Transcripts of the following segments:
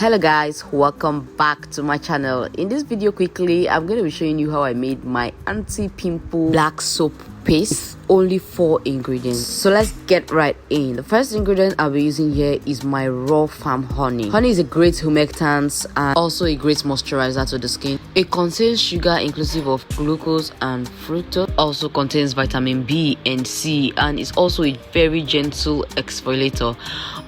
Hello guys, welcome back to my channel. In this video quickly I'm going to be showing you how I made my anti-pimple black soap paste. Only 4 ingredients, so let's get right in. The first ingredient I'll be using here is my raw farm honey. Honey is a great humectant and also a great moisturizer to the skin. It contains sugar inclusive of glucose and fructose, also contains vitamin B and C, and is also a very gentle exfoliator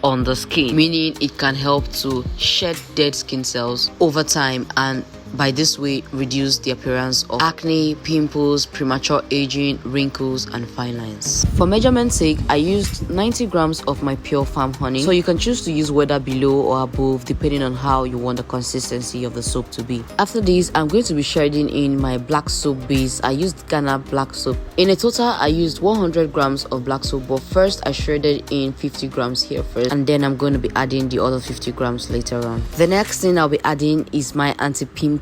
on the skin, meaning it can help to shed dead skin cells over time and by this way reduce the appearance of acne, pimples, premature aging, wrinkles and fine lines. For measurement sake, I used 90 grams of my pure farm honey, so you can choose to use whether below or above depending on how you want the consistency of the soap to be. After this, I'm going to be shredding in my black soap base. I used Ghana black soap. In a total, I used 100 grams of black soap, but first I shredded in 50 grams here first, and then I'm going to be adding the other 50 grams later on. The next thing I'll be adding is my anti-pimple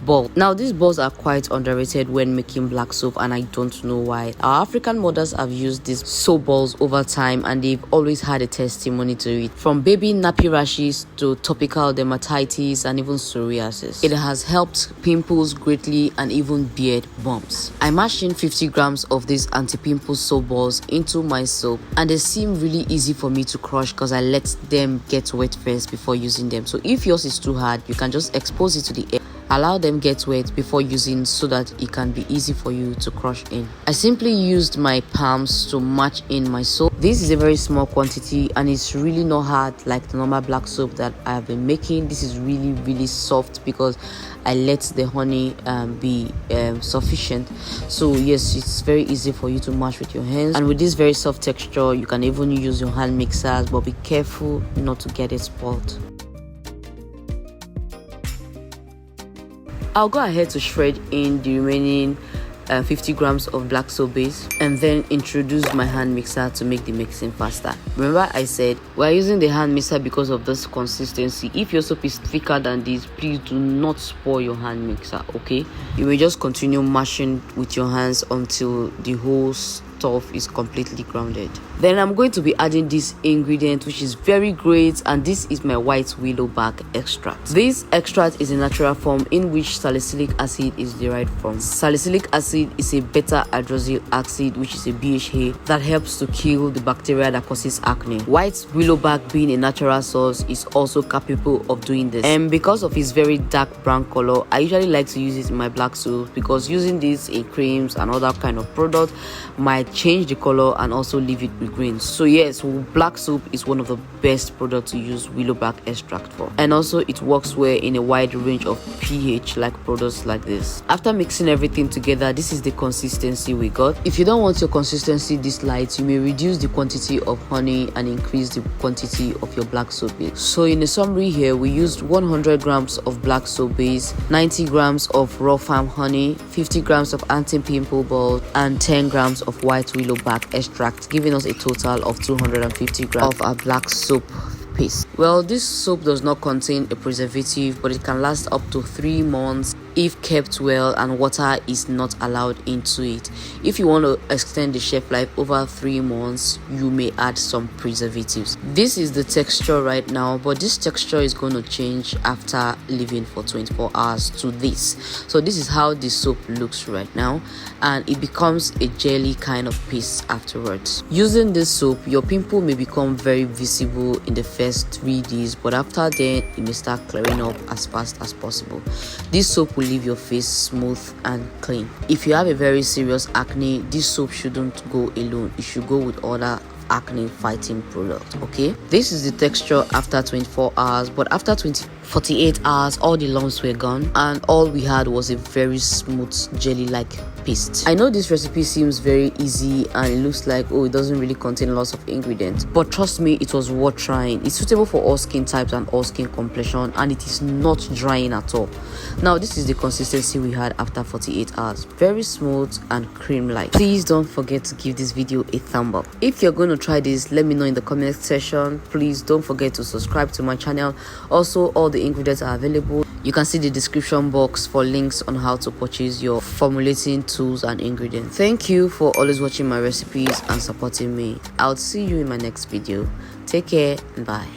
ball. Now these balls are quite underrated when making black soap, and I don't know why. Our African mothers have used these soap balls over time and they've always had a testimony to it, from baby nappy rashes to topical dermatitis and even psoriasis. It has helped pimples greatly and even beard bumps. I mashed in 50 grams of these anti-pimple soap balls into my soap, and they seem really easy for me to crush because I let them get wet first before using them. So if yours is too hard, you can just expose it to the air, allow them get wet before using so that it can be easy for you to crush in. I simply used my palms to match in my soap. This is a very small quantity and it's really not hard like the normal black soap that I have been making. This is really soft because I let the honey be sufficient. So yes, it's very easy for you to mash with your hands, and with this very soft texture you can even use your hand mixers, but be careful not to get it spoiled. I'll go ahead to shred in the remaining 50 grams of black soap base and then introduce my hand mixer to make the mixing faster. Remember I said we're using the hand mixer because of this consistency. If your soap is thicker than this, please do not spoil your hand mixer, okay? You may just continue mashing with your hands until the whole stuff is completely grounded. Then I'm going to be adding this ingredient which is very great, and this is my white willow bark extract. This extract is a natural form in which salicylic acid is derived from. Salicylic acid is a beta hydroxyl acid, which is a BHA that helps to kill the bacteria that causes acne. White willow bark, being a natural source, is also capable of doing this, and because of its very dark brown color, I usually like to use it in my black soap because using this in creams and other kind of products might change the color and also leave it with green. So yes, black soap is one of the best products to use willow bark extract for, and also it works well in a wide range of pH like products like this. After mixing everything together, this is the consistency we got. If you don't want your consistency this light, you may reduce the quantity of honey and increase the quantity of your black soap base. So in a summary here, we used 100 grams of black soap base, 90 grams of raw farm honey, 50 grams of anti-pimple balls and 10 grams of white willow bark extract, giving us a total of 250 grams of our black soap paste. Well, this soap does not contain a preservative, but it can last up to 3 months if kept well and water is not allowed into it. If you want to extend the shelf life over 3 months, you may add some preservatives. This is the texture right now, but this texture is going to change after leaving for 24 hours to this. So this is how the soap looks right now, and it becomes a jelly kind of paste afterwards. Using this soap, your pimple may become very visible in the first 3 days, but after then it may start clearing up as fast as possible. This soap will leave your face smooth and clean. If you have a very serious acne, this soap shouldn't go alone. It should go with other acne fighting product. Okay, this is the texture after 24 hours, but after 48 hours all the lumps were gone and all we had was a very smooth jelly like paste. I know this recipe seems very easy and it looks like, oh, it doesn't really contain lots of ingredients, but trust me, it was worth trying. It's suitable for all skin types and all skin complexion, and it is not drying at all. Now this is the consistency we had after 48 hours, very smooth and cream like. Please don't forget to give this video a thumb up. If you're going to try this, let me know in the comment section. Please don't forget to subscribe to my channel. Also, all the ingredients are available. You can see the description box for links on how to purchase your formulating tools and ingredients. Thank you for always watching my recipes and supporting me. I'll see you in my next video. Take care and bye.